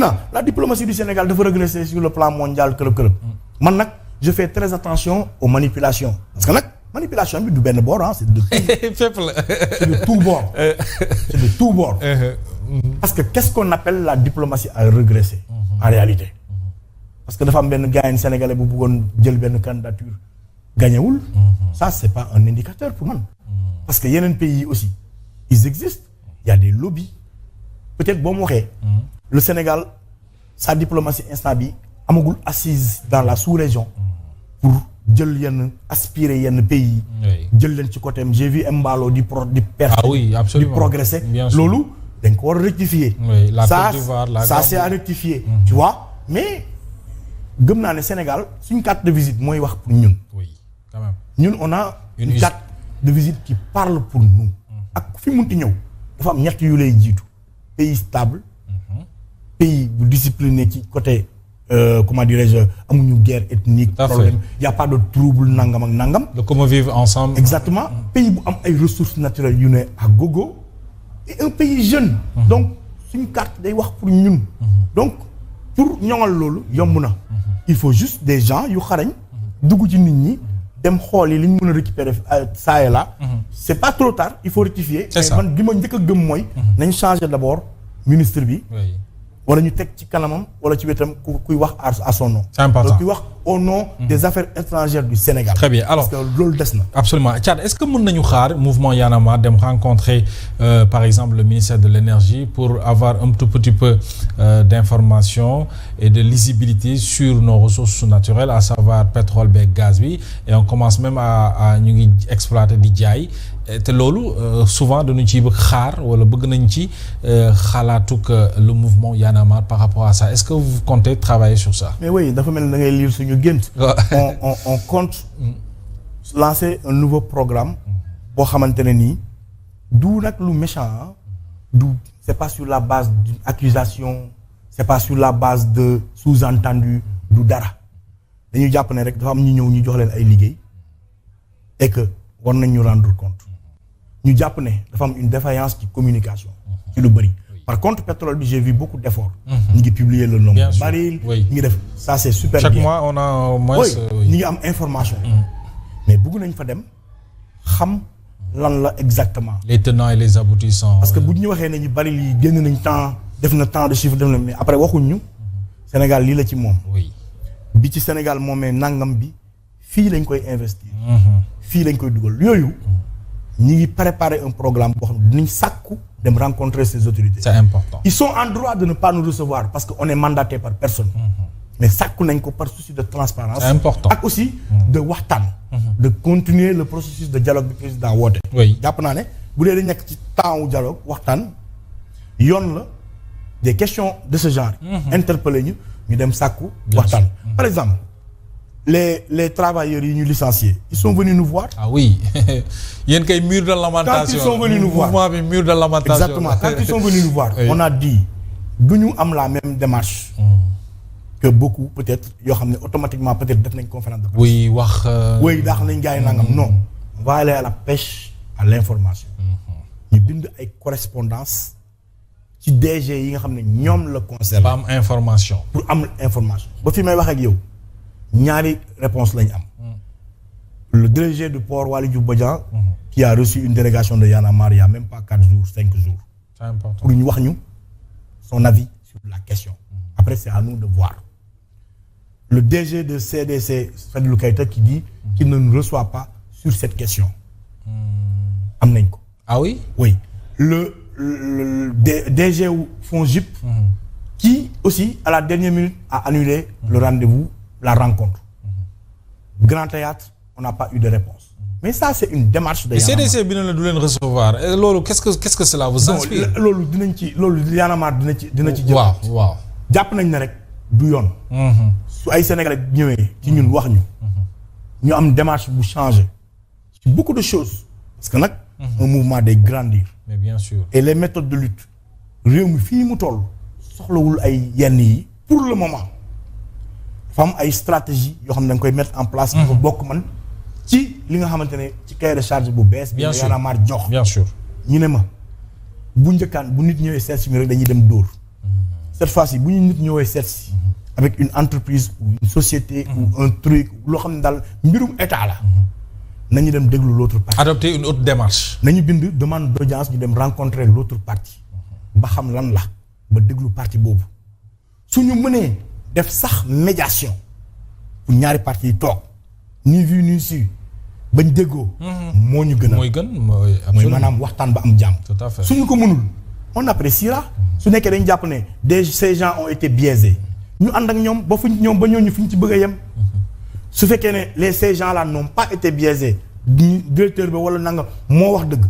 maintenant la diplomatie du Sénégal dafa régresser sur le plan mondial club. man nag je fais très attention aux manipulations parce que nag manipulation bi du benn bord ah c'est de tout bord. C'est de tout bord. Parce que qu'est-ce qu'on appelle la diplomatie à régresser en réalité. Parce que dafa am benn gars sénégalais bu bëggoon jël benn candidature gagnewul. Ça c'est pas un indicateur pour man. Parce que yeneen pays aussi ils existent. Il y a des lobbies. Peut-être boo mu waxee. Le Sénégal sa diplomatie instant bi amagul assise dans la sous-région pour jël yenn aspirer yenn pays. jël leen ci côté j'ai vu Embalo di perdre. Ah oui, absolument. Di progresser. Loolu dañ ko war a rectifier. Oui, la ça Côte d'Ivoire, la ça c'est à rectifier. Tu vois mais gëm naa ne Sénégal suñ carte de visite mooy wax pour ñun. Oui, quand même. ñun on a une carte de visite qui parle pour nous. ak fi munti ñëw dafa am ñett yu lay jiitu pays stable. pays bu discipliné ci côté comment dirais-je amuñu guerre ethnique. problème y a pas de trouble nangam ak nangam. Le comment vivre ensemble. Exactement pays bu am ay ressources naturelles yu ne à gogo. et un pays jeune. donc suñu carte day wax pour ñun. donc pour ñoŋal loolu yomb na. il faut juste des gens yu xarañ. dugg ci nit ñi. dem xool yi li ñu mën a récupérer ça et là. c'est pas trop tard il faut rectifier. C'est ça. man bi ma njëkk a gëm mooy. nañ changer d'abord ministre bi. Oui. wala ñu teg ci kanamam wala ci wetam kuy wax à son nom. C'est important. donc kuy wax au nom des affaires étrangères du Sénégal. Très bien alors parce que loolu des na. Absolument Thiat est-ce que mën nañu xaar mouvement Y en a marre dem rencontrer par exemple le ministère de l'énergie pour avoir un tout petit peu d'information et de lisibilité sur nos ressources naturelles à savoir pétrole beeg gaz bi et on commence même à ñu ngi exploiter di jaay te loolu souvent dañu ciy bëgg xaar wala bëgg nañ ci xalaatuk le mouvement Y en a marre par rapport à ça est-ce que vous comptez travailler sur ça. mais oui dafa mel ni da ngay lire suñu gént. on compte lancer un nouveau programme boo xamante ne nii du nag lu méchant du c'est pas sur la base d'une accusation c'est pas sur la base de sous-entendu du dara dañuy jàpp ne rek dafa am ñu ñëw ñu jox leen ay liggéey et que war nañ ñu rendre compte ñu jàpp ne dafa am une défaillance ci communication ci lu bëri. Par contre, pétrole bi j'ai vu beaucoup d'efforts. ñu ngi publier le nombre de barils. Oui. ñu ngi def ça c'est super Chaque bien. mois on a au moins. Oui ñu ngi am information. mais bëgg nañ fa dem xam lan la exactement. Les tenants et les aboutissants. parce que bu ñu waxee ne ñu baril yi génn nañ temps def na temps de chiffre def na mais après waxuñ ñu. Sénégal lii la ci moom. Oui. bi ci Sénégal moomee nangam bi fii lañ koy investir. fii lañ koy dugal yooyu. ñi ngi préparer un programme boo xam ne dinañ sàkku dem rencontrer ces autorités. C'est important. Ils sont en droit de ne pas nous recevoir parce que on est mandaté par personne. mais sàkku nañ ko par souci de transparence. C'est important. ak aussi de waxtaan. de continuer le processus de dialogue bi président woote. Oui. jàpp naa ne bu dee dañ nekk ci temps wu dialogue waxtaan yoon la des questions de ce genre. interpeller ñu dem sàkku waxtaan. par exemple les travailleurs yi ñu licenciés ils sont venus nous voir. Ah oui yéen kay mur de lamentation. Quand ils sont venus nous voir. mouvement bi mur de lamentation. Exactement quand ils sont venus nous voir. Oui. On a dit du ñu am la même démarche. que beaucoup peut-être yoo xam ne automatiquement peut-être def nañ conférence de presse. oui wax. oui daax nañ gars yi nangam non. on va aller à la pêche à l'information. ñu bind ay correspondance ci DG yi nga xam ne ñoom la concerné. ba am information. pour am information. ba fi may wax ak yow ñaari réponse lañ am. le DG du port Waly Diouf Bodian. qui a reçu une délégation de Y'en a marre il y a même pas 4 jours 5 jours. C'est important. pour ñu wax ñu son avis sur la question. Après c'est à nous de voir. Le DG de CDC Fadilou Keïta qui dit qu'il ne nous reçoit pas sur cette question. am nañ ko. Ah oui. Oui le DG wu FONGIP. qui aussi à la dernière minute a annulé le rendez-vous la rencontre. Grand Théâtre on n'a pas eu de réponse. mais ça c'est une démarche de. CDC bi ne la du leen recevoir loolu qu'est-ce que cela vous inspire. loolu dinañ ci loolu Y'en a marre dina ci jël. waaw. jàpp nañ ne rek du yoon. su ay Sénégalais ñëwee ci ñun wax ñu am démarche bu changer ci beaucoup de choses parce que nag. un mouvement day grandir. mais bien sûr. et les méthodes de lutte réew mi fii mu toll soxlawul ay yenn yi pour le moment dafa am ay stratégie yoo xam ne da nga koy mettre en place. dafa bokk man ci li nga xamante ne ci cahier de charge bu bees. bien sûr Y'en a marre jox. bien sûr. ñu ne ma bu njëkkaan bu nit ñëwee seet si ñu rek dañuy dem dóor. cette fois-ci bu ñu nit ñëwee seet si avec une entreprise ou une société ou un truc loo xam ne daal mbirum état la nañu dem déglu l'autre partie. Adopter une autre démarche. nañu bind demande d'audience ñu dem rencontrer l'autre partie ba xam lan la ba déglu partie boobu suñu mënee def sax médiation pour ñaari parties yi toog ni vu ni su bañ déggoo. moo ñu gën a. mooy mooy maanaam waxtaan ba am jàmm. tout à fait suñu ko mënul on appréciera. su nekkee dañ jàpp ne ces gens ont été biaisés ñu ànd ak ñoom ba fuñ ñoom ba ñooñu fi ñu ci bëgg a yem. su fekkee ne ces gens là n'ont pas été biaisés directeur bi wala nanga moo wax dëgg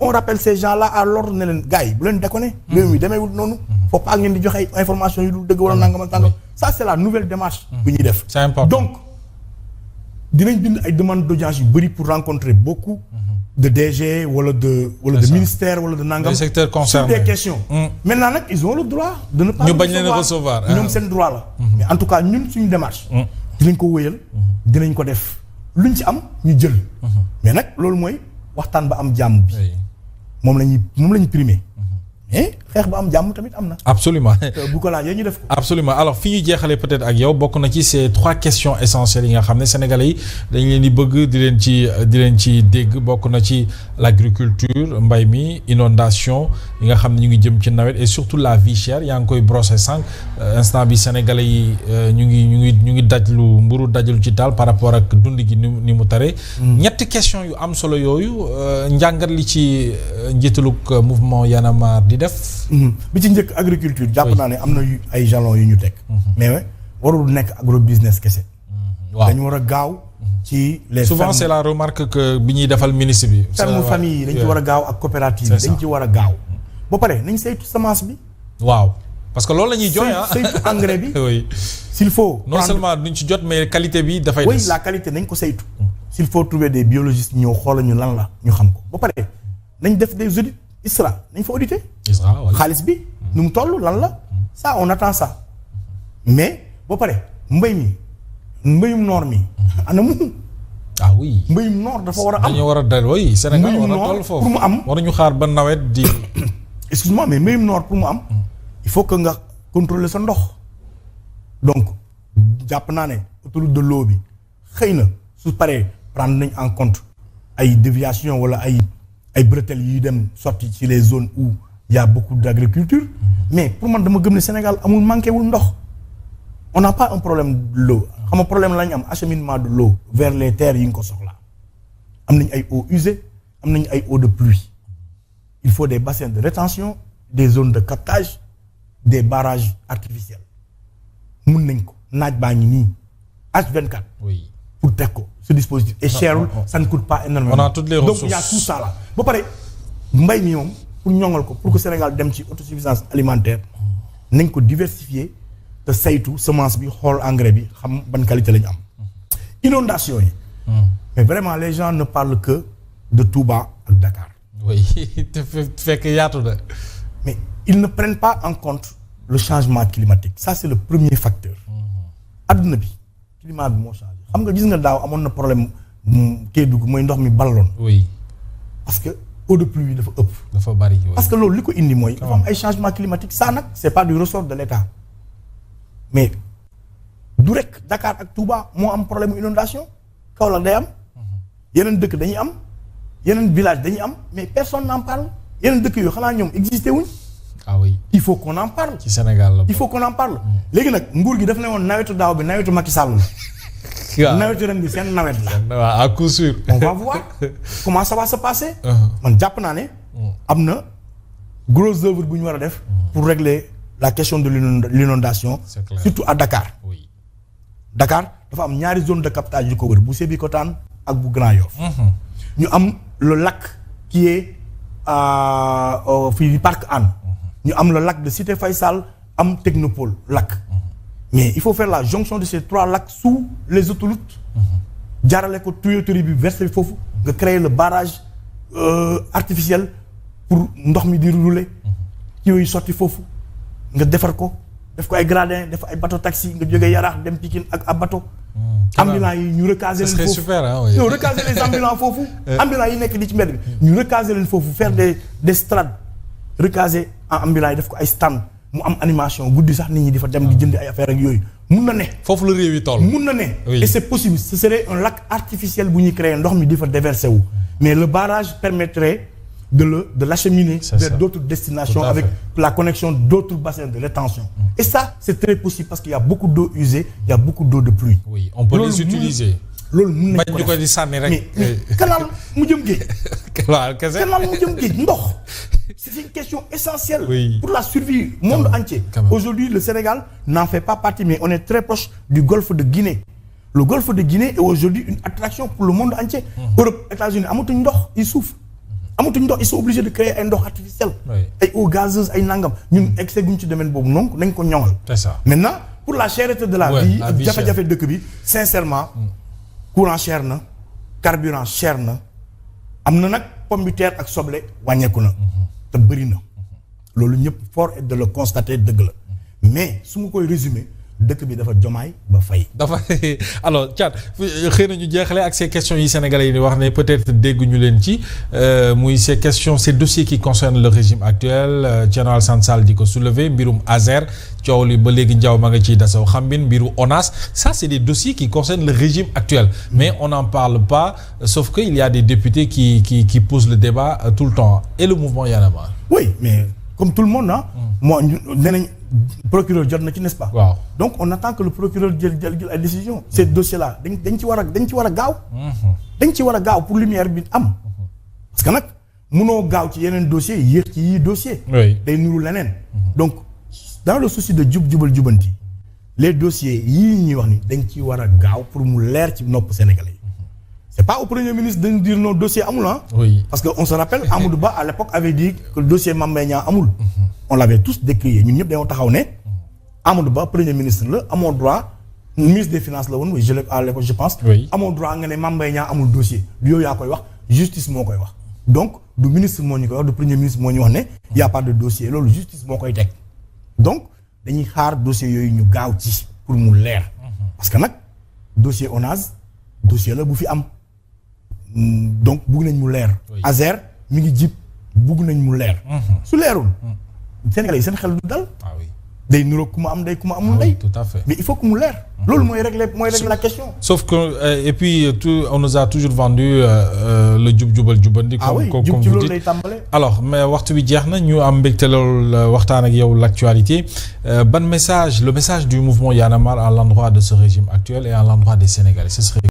on rappelle ces gens là à l'ordre ne leen gars yi bu leen déconner. réew mi demeewul noonu. faut pas ngeen di joxe ay information yu dul dëgg wala nangam ak nangam. ça c'est la nouvelle démarche. bu ñuy def. c'est important donc dinañ bind ay demandes d'audience yu bëri pour rencontrer beaucoup. de DG wala de ministère wala de nangam. les secteurs concernés sur des questions. maintenant nag ils ont le droit de ne pas. ñu bañ leen recevoir ñoom seen droit la. mais en tout cas ñun suñu démarche. dinañ ko wéyal. dinañ ko def luñ ci am ñu jël. mais nag loolu mooy waxtaan ba am jàmm bi. moom la ñuy primer. mais xeex ba am jàmm tamit am na. absolument bu ko laajee ñu def ko. absolument alors fi ñu jeexalee peut-être ak yow bokk na ci ces 3 questions essentielles yi nga xam ne sénégalais yi dañ leen di bëgg di leen ci dégg bokk na ci l'agriculture mbay mi inondation yi nga xam ne ñu ngi jëm ci nawet et surtout la vie chère yaa ngi koy brosser sànq instant bi sénégalais yi ñu ngi dajlu mburu dajlu ci taal par rapport ak dund gi ni mu tare. ñetti question yu am solo yooyu njàngat li ci njiitalug mouvement Y en a marre di def. bi ci njëkk agriculture jàpp naa ne am na ay jalons yu ñu teg. mais warul nekk agro business kese. waaw dañu war a gaaw. ci les souvent c'est la remarque que bi ñuy defal ministre bi. ferme famille yi dañ ci war a gaaw ak coopérative yi dañ ci war a gaaw. ba pare nañ saytu semence bi. waaw parce que loolu la ñuy jooy saytu engrais bi. oui s'il faut. non seulement duñ ci jot mais qualité bi dafay des. oui la qualité nañ ko saytu. s'il faut trouver des biologistes ñëw xoolal ñu lan la ñu xam ko ba pare nañ def des audits ISRA nañ fa auditer. xaalis bi nu mu toll lan la. ça on attend ça. mais ba pare mbayum noor mi. ana mu. ah oui mbayum noor dafa war a am. dañoo war a dal oui Sénégal war a toll foofu pour mu am. waruñu xaar ba nawet di. excuse-moi mais mbayum noor pour mu am. il faut que nga contrôler sa ndox. donc jàpp naa ne autoroute de l'eau bi xëy na su paree prendre nañ en compte ay déviations wala ay bretelles yuy dem sorti ci les zones où il y a beaucoup d'agriculture. mais pour man dama gëm ne Sénégal amul manqué wul ndox. on n'a pas un problème de l'eau xam nga problème la ñu am acheminement de l'eau vers les terres yi nga ko soxla am nañ ay eaux usées am nañ ay eaux de pluie. il faut des bassins de rétention des zones de captage des barrages artificiels mun nañ ko naaj baa ngi nii H24. oui pour teg ko ce dispositif et cherul ça ne coûte pas énormément. on a toutes les ressources donc il y a tout ça là. ba pare mbay mi moom pour ñoŋal ko pour que Sénégal dem ci autosuffisance alimentaire nañ ko diversifier te saytu semence bi xool engrais bi xam ban qualité la ñu am. inondation yi. mais vraiment les gens ne parlent que de Touba ak Dakar. oui te fekk yaatu na. mais ils ne prennent pas en compte le changement climatique ça c'est le premier facteur. adduna bi climat bi moo changé xam nga gis nga daaw amoon na problème Kédougou mooy ndox mi balloon. oui parce que eau de pluie dafa ëpp. dafa bari parce que loolu li ko indi mooy. dafa am ay changement climatique ça nag c'est pas du ressort de l'État mais du rek Dakar ak Touba moo am problème inondation Kaolack day am. yeneen dëkk dañuy am yeneen village dañuy am mais personne n'en parle yeneen dëkk yooyu xanaa ñoom existé wuñ. ah oui il faut qu'on en parle. ci Sénégal la il faut qu'on en parle. léegi nag nguur gi daf ne woon nawetu daaw bi nawetu Macky Sall la. waaw nawetu ren bi seen nawet la. waaw à coup sûr. on va voir comment ça va se passer. man jàpp naa ne. am na grosse œuvre bu ñu war a def. pour régler la question de l'inondation. C'est clair. Surtout à Dakar. oui Dakar dafa am ñaari zone de captage yu ko wër bu Sébikotane ak bu Grand Yoff. ñu am le lac qui est fii parc Hann. ñu am le lac de Cité Faysal am Technopole lac. mais il faut faire la jonction de ces 3 lacs sous les autoroutes. jaarale ko tuyauterie bi versé foofu nga créer le barrage artificiel pour ndox mi di rouler. yooyu sotti foofu nga defar ko def ko ay gradin def ay bateau taxi nga jógee Yaraax dem Pikine ak ab bateau. ambulants yi ñu recaser leen foofu super ah oui. yow recaser les ambulants foofu. ambulants yi nekk di ci mbedd bi ñu recaser leen foofu faire des strades recaser en ambulants yi def ko ay stand mu am animation guddi sax nit ñi di fa dem di jënd ay affaire ak yooyu mun na ne. foofu la réew yi toll. mun na ne. et c'est possible ce serait un lac artificiel bu ñuy créer ndox mi di fa déverser wu. mais le barrage permettrait de l'acheminer vers d'autres destinations avec la connexion d'autres bassins de rétention. Et ça c'est très possible parce qu'il y a beaucoup d'eau usée, il y a beaucoup d'eau de pluie. Oui, on peut les utiliser. loolu mun nañ ko bañ ñu ko di sànni rek. mais canal mu jëm géej. waaw kese canal mu jëm géej ndox. C'est une question essentielle pour la survie monde entier. Aujourd'hui, le Sénégal n'en fait pas partie, mais on est très proche du golfe de Guinée. Le golfe de Guinée est aujourd'hui une attraction pour le monde entier. Europe, États-Unis, amatuñ ndox, ils souffrent. Amatuñ ndox, ils sont obligés de créer un ndox artificiel. Ay eau gazeuse, ay nangam. Ñun excès guñ ci domaine boobu donc nañ ko ñoŋal. C'est ça. Maintenant, pour la cherté de la vie, ak jafe-jafe dëkk bi, sincèrement, courant cher na, carburant cher na, am na nag pomme de terre ak soble wàññeeku na. te bëri na loolu ñëpp fort est de le constater dëgg la mais su ma koy résumer dëkk bi dafa jomaay ba fay. dafa alors Thiat xëy na ñu jeexale ak ces questions yi sénégalais yi di wax ne peut-être dégguñu leen ci muy ces questions ces dossiers qui concernent le régime actuel Thierno Alassane Sall di ko soulever mbirum Azer coow li ba léegi Ndiaw ma nga ciy dasaw xambin mbiru ONAS ça c'est des dossiers qui concernent le régime actuel mais on n'en parle pas sauf que il y a des députés qui posent le débat tout le temps et le mouvement Y en a marre. Oui mais comme tout le monde ah. moo nee nañ procureur jot na ci n'est-ce pas. waaw donc on attend que le procureur jël ay décision ces dossiers là dañ ci war a gaaw. dañ ci war a gaaw pour lumière bi am. parce que nag mënoo gaaw ci yeneen dossiers yéex ci yii dossier day nuru leneen. donc dans le souci de jubal jubanti les dossiers yii ñuy wax ni dañ ci war a gaaw pour mu leer ci nopp sénégalais yi. C'est pas au Premier ministre de nous dire non dossier amul hein. Oui. Parce que on se rappelle Amadou Ba à l'époque avait dit que le dossier Mame Mbaye Niang amul. On l'avait tous décrié ñun ñëpp dañoo taxaw ne Amadou Ba Premier ministre la amoo droit ministre des finances la woon oui à l'époque je pense. Oui. Amoo droit nga ne Mame Mbaye Niang amul dossier du yow yaa koy wax justice moo koy wax. Donc du ministre moo ñu koy wax du Premier ministre moo ñu wax ne y a pas de dossier loolu justice moo koy teg. Donc dañuy xaar dossier yooyu ñu gaaw ci pour mu leer. Parce que nag dossier ONAS dossier la bu fi am. Donc bugg nañ mu leer. Azer mi ngi jib bugg nañ mu leer. su leerul. Sénégalais yi seen xel du dal. Ah oui. day niroog ku ma am day ku ma amul ndey. Tout à fait. Mais il faut que mu leer. loolu mooy régler la question. Sauf que et puis on nous a toujours vendu le jubal jubandi. Comme vous loolu dites. lay tàmbale. Alors mais waxtu bi jeex na ñu am mbégte loolu waxtaan ak yow l'actualité ban message le message du mouvement Y en a marre à l'endroit de ce régime actuel et à l'endroit des Sénégalais ce serait